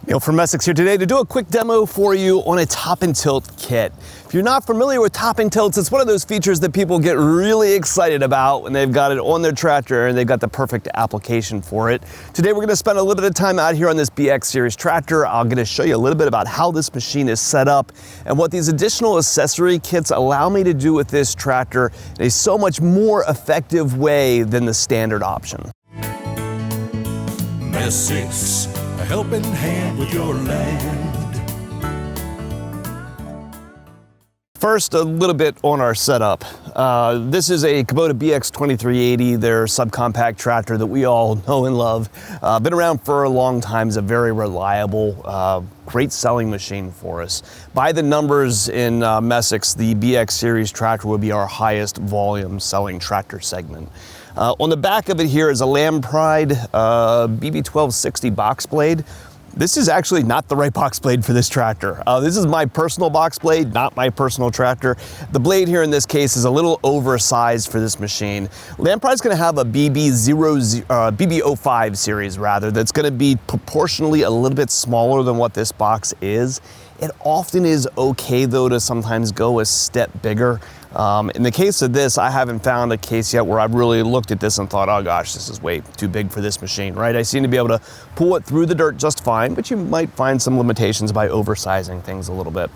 Neil from Essex here today to do a quick demo for you on a top and tilt kit. If you're not familiar with top and tilts, it's one of those features that people get really excited about when they've got it on their tractor and they've got the perfect application for it. Today we're going to spend a little bit of time out here on this BX series tractor. I'm going to show you a little bit about how this machine is set up and what these additional accessory kits allow me to do with this tractor in a so much more effective way than the standard option. Essex, a helping hand with your land. First, a little bit on our setup. This is a Kubota BX 2380, their subcompact tractor that we all know and love. Been around for a long time, is a very reliable, great selling machine for us. By the numbers in Essex, the BX series tractor would be our highest volume selling tractor segment. On the back of it here is a Lamb Pride BB1260 box blade. This is actually not the right box blade for this tractor. This is my personal box blade, not my personal tractor. The blade here in this case is a little oversized for this machine. Lamb Pride's gonna have a BB05 series rather, that's gonna be proportionally a little bit smaller than what this box is. It often is okay though to sometimes go a step bigger. In the case of this, I haven't found a case yet where I've really looked at this and thought, oh gosh, this is way too big for this machine, right? I seem to be able to pull it through the dirt just fine, but you might find some limitations by oversizing things a little bit.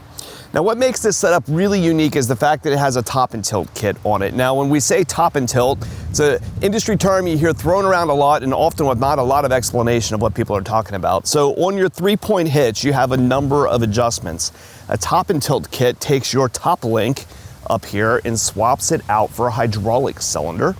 Now, what makes this setup really unique is the fact that it has a top and tilt kit on it. Now, when we say top and tilt, it's an industry term you hear thrown around a lot and often with not a lot of explanation of what people are talking about. So on your 3-point hitch, you have a number of adjustments. A top and tilt kit takes your top link up here and swaps it out for a hydraulic cylinder.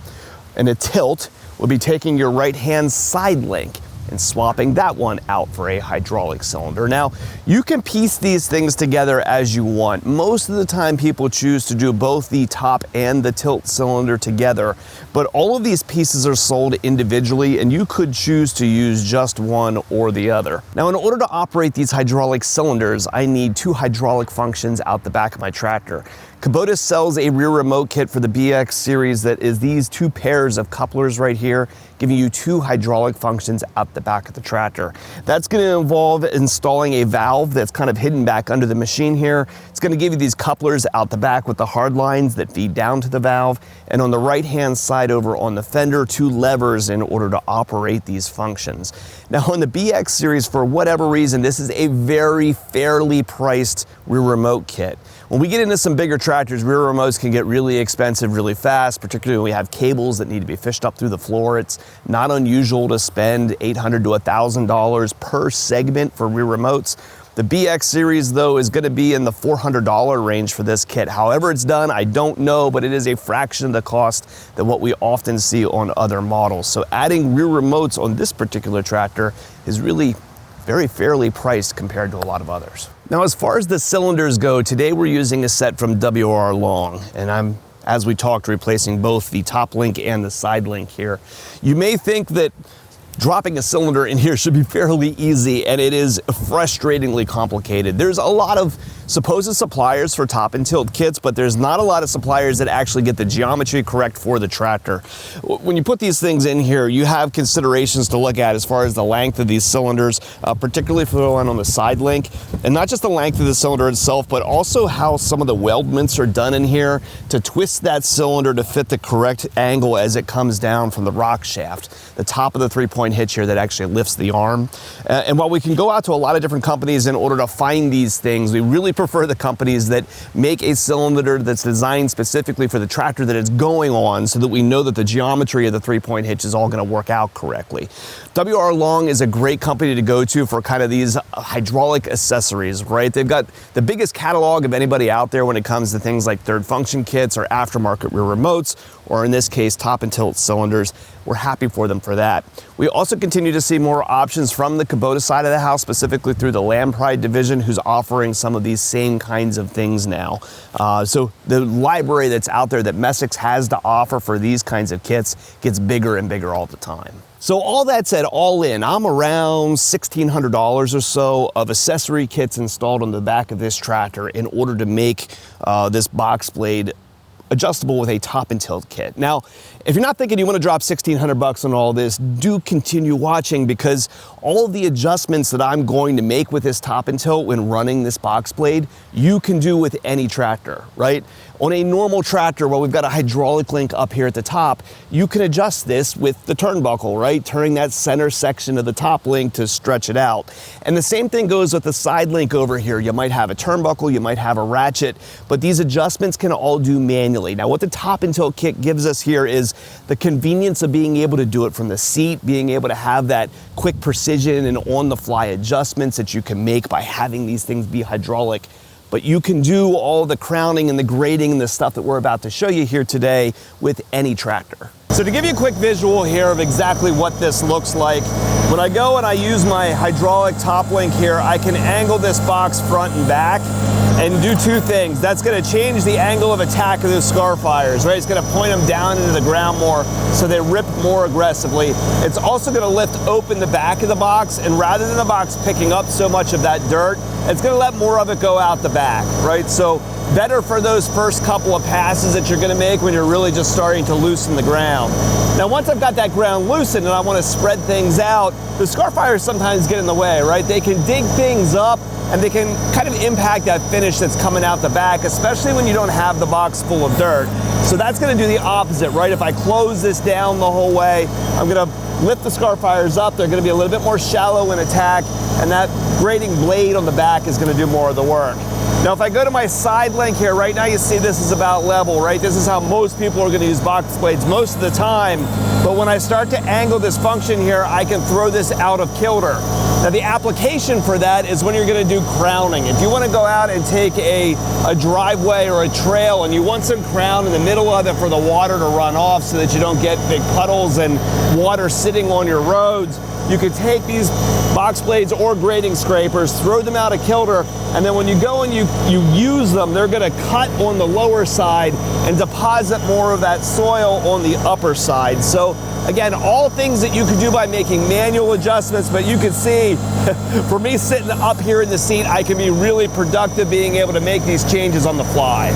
And a tilt will be taking your right-hand side link and swapping that one out for a hydraulic cylinder. Now, you can piece these things together as you want. Most of the time people choose to do both the top and the tilt cylinder together, but all of these pieces are sold individually and you could choose to use just one or the other. Now, in order to operate these hydraulic cylinders, I need 2 hydraulic functions out the back of my tractor. Kubota sells a rear remote kit for the BX series that is these 2 pairs of couplers right here, giving you 2 hydraulic functions out the back of the tractor. That's going to involve installing a valve that's kind of hidden back under the machine here. It's going to give you these couplers out the back with the hard lines that feed down to the valve, and on the right-hand side over on the fender, 2 levers in order to operate these functions. Now, on the BX series, for whatever reason, this is a very fairly priced rear remote kit. When we get into some bigger tractors, rear remotes can get really expensive really fast, particularly when we have cables that need to be fished up through the floor. It's not unusual to spend $800 to $1,000 per segment for rear remotes. The BX series, though, is going to be in the $400 range for this kit. However it's done, I don't know, but it is a fraction of the cost than what we often see on other models. So adding rear remotes on this particular tractor is really very fairly priced compared to a lot of others. Now, as far as the cylinders go, today we're using a set from WR Long, and I'm, as we talked, replacing both the top link and the side link here. You may think that dropping a cylinder in here should be fairly easy, and it is frustratingly complicated. There's a lot of supposed suppliers for top and tilt kits, but there's not a lot of suppliers that actually get the geometry correct for the tractor. When you put these things in here, you have considerations to look at as far as the length of these cylinders, particularly for the one on the side link, and not just the length of the cylinder itself, but also how some of the weldments are done in here to twist that cylinder to fit the correct angle as it comes down from the rock shaft, the top of the 3-point hitch here that actually lifts the arm. And while we can go out to a lot of different companies in order to find these things, we really prefer the companies that make a cylinder that's designed specifically for the tractor that it's going on, so that we know that the geometry of the 3-point hitch is all going to work out correctly. WR Long is a great company to go to for kind of these hydraulic accessories, right? They've got the biggest catalog of anybody out there when it comes to things like third function kits or aftermarket rear remotes, or in this case, top and tilt cylinders. We're happy for them for that. We also continue to see more options from the Kubota side of the house, specifically through the Lamb Pride division, who's offering some of these same kinds of things now. So the library that's out there that Essex has to offer for these kinds of kits gets bigger and bigger all the time. So all that said, all in, I'm around $1,600 or so of accessory kits installed on the back of this tractor in order to make this box blade adjustable with a top and tilt kit. Now, if you're not thinking you want to drop $1,600 on all this, do continue watching, because all of the adjustments that I'm going to make with this top and tilt when running this box blade, you can do with any tractor, right? On a normal tractor, well, we've got a hydraulic link up here at the top. You can adjust this with the turnbuckle, right? Turning that center section of the top link to stretch it out. And the same thing goes with the side link over here. You might have a turnbuckle, you might have a ratchet, but these adjustments can all do manually. Now, what the top and tilt kit gives us here is the convenience of being able to do it from the seat, being able to have that quick precision and on-the-fly adjustments that you can make by having these things be hydraulic. But you can do all the crowning and the grading and the stuff that we're about to show you here today with any tractor. So to give you a quick visual here of exactly what this looks like, when I go and I use my hydraulic top link here, I can angle this box front and back and do two things. That's gonna change the angle of attack of those scar fires, right? It's gonna point them down into the ground more so they rip more aggressively. It's also gonna lift open the back of the box, and rather than the box picking up so much of that dirt, it's gonna let more of it go out the back, right? So better for those first couple of passes that you're gonna make when you're really just starting to loosen the ground. Now, once I've got that ground loosened and I wanna spread things out, the scar fires sometimes get in the way, right? They can dig things up and they can kind of impact that finish that's coming out the back, especially when you don't have the box full of dirt. So that's gonna do the opposite, right? If I close this down the whole way, I'm gonna lift the scar fires up. They're gonna be a little bit more shallow in attack, and that grading blade on the back is gonna do more of the work. Now, if I go to my side link here, right now you see this is about level, right? This is how most people are gonna use box blades most of the time. But when I start to angle this function here, I can throw this out of kilter. Now, the application for that is when you're gonna do crowning. If you wanna go out and take a driveway or a trail and you want some crown in the middle of it for the water to run off so that you don't get big puddles and water sitting on your roads, you could take these box blades or grading scrapers, throw them out of kilter, and then when you go and you use them, they're gonna cut on the lower side and deposit more of that soil on the upper side. So again, all things that you could do by making manual adjustments, but you can see, for me sitting up here in the seat, I can be really productive being able to make these changes on the fly.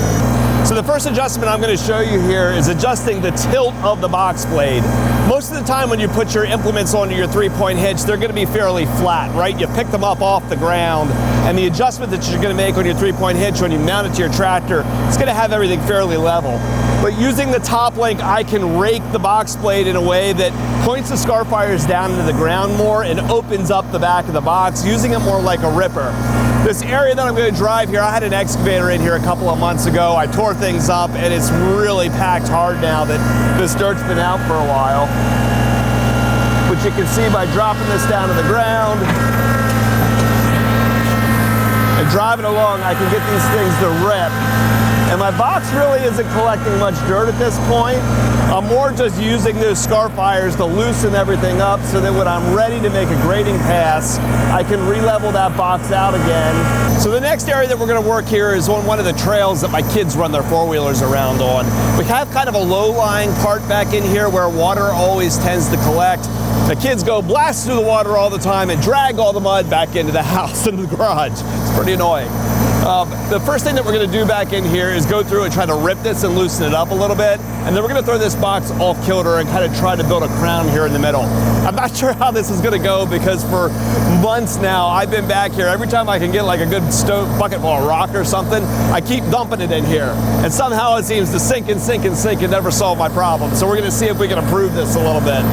So the first adjustment I'm going to show you here is adjusting the tilt of the box blade. Most of the time when you put your implements onto your three-point hitch, they're going to be fairly flat, right? You pick them up off the ground, and the adjustment that you're going to make on your three-point hitch when you mount it to your tractor, it's going to have everything fairly level. But using the top link, I can rake the box blade in a way that points the scar fires down into the ground more and opens up the back of the box, using it more like a ripper. This area that I'm going to drive here, I had an excavator in here a couple of months ago. I tore things up, and it's really packed hard now that this dirt's been out for a while. Which you can see by dropping this down to the ground and driving along, I can get these things to rip. And my box really isn't collecting much dirt at this point. I'm more just using those scar fires to loosen everything up so that when I'm ready to make a grading pass, I can re-level that box out again. So the next area that we're gonna work here is on one of the trails that my kids run their four-wheelers around on. We have kind of a low-lying part back in here where water always tends to collect. The kids go blast through the water all the time and drag all the mud back into the house, into the garage. It's pretty annoying. The first thing that we're going to do back in here is go through and try to rip this and loosen it up a little bit, and then we're going to throw this box off kilter and kind of try to build a crown here in the middle. I'm not sure how this is going to go because for months now I've been back here. Every time I can get like a good bucket full of rock or something, I keep dumping it in here, and somehow it seems to sink and sink and sink and never solve my problem. So we're going to see if we can improve this a little bit.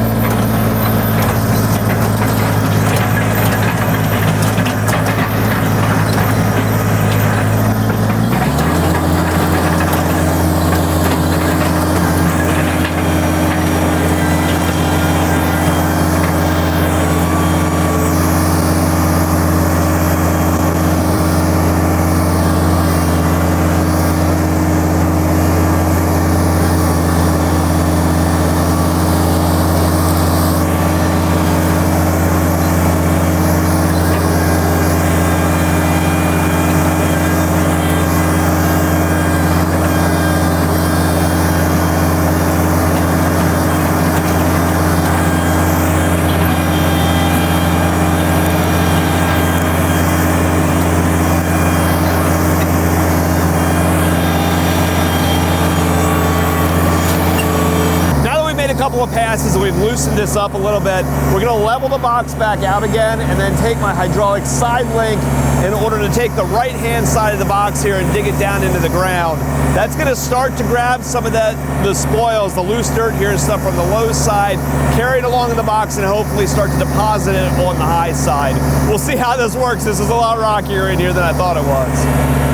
couple of passes and we've loosened this up a little bit. We're gonna level the box back out again and then take my hydraulic side link in order to take the right-hand side of the box here and dig it down into the ground. That's gonna start to grab some of the spoils, the loose dirt here and stuff from the low side, carry it along in the box and hopefully start to deposit it on the high side. We'll see how this works. This is a lot rockier in here than I thought it was.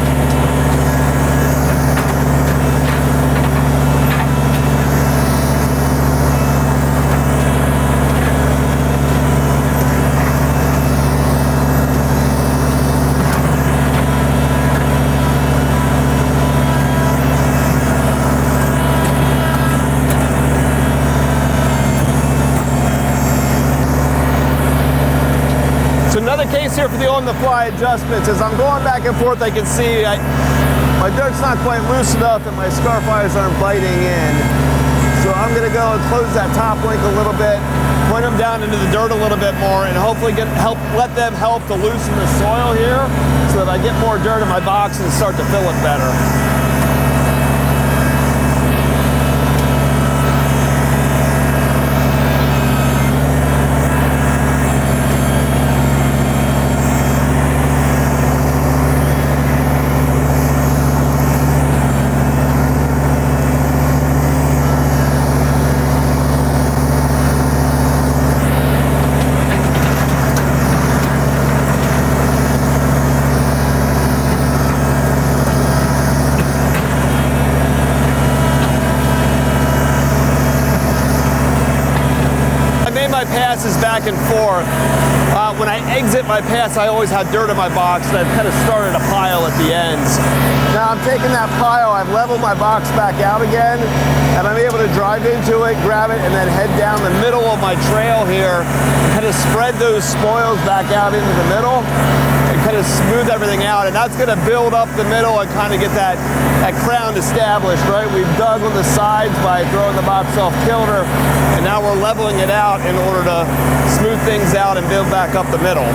Another case here for the on-the-fly adjustments. As I'm going back and forth, I can see my dirt's not quite loose enough and my scarf wires aren't biting in. So I'm gonna go and close that top link a little bit, point them down into the dirt a little bit more, and hopefully let them help to loosen the soil here so that I get more dirt in my box and start to fill it better. My passes back and forth. When I exit my pass, I always had dirt in my box, and I've kind of started a pile at the ends. Now I'm taking that pile, I've leveled my box back out again, and I'm able to drive into it, grab it, and then head down the middle of my trail here, and kind of spread those spoils back out into the middle, and kind of smooth everything out. And that's going to build up the middle and kind of get that crown established, right? We've dug on the sides by throwing the box off kilter, and now we're leveling it out in order to smooth things out and build back up the middle.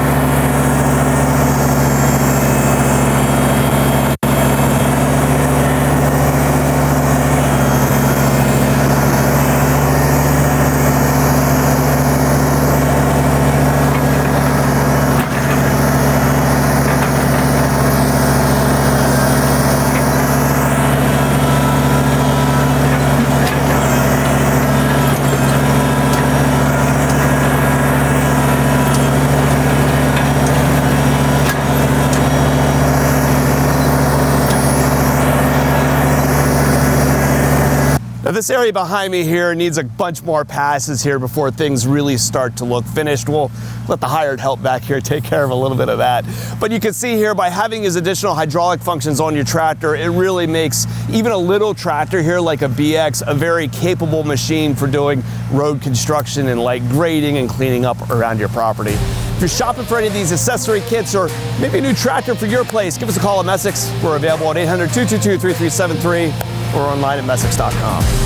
Now this area behind me here needs a bunch more passes here before things really start to look finished. We'll let the hired help back here take care of a little bit of that. But you can see here, by having these additional hydraulic functions on your tractor, it really makes even a little tractor here like a BX a very capable machine for doing road construction and light grading and cleaning up around your property. If you're shopping for any of these accessory kits or maybe a new tractor for your place, give us a call at Messick's. We're available at 800-222-3373 or online at Messick's.com.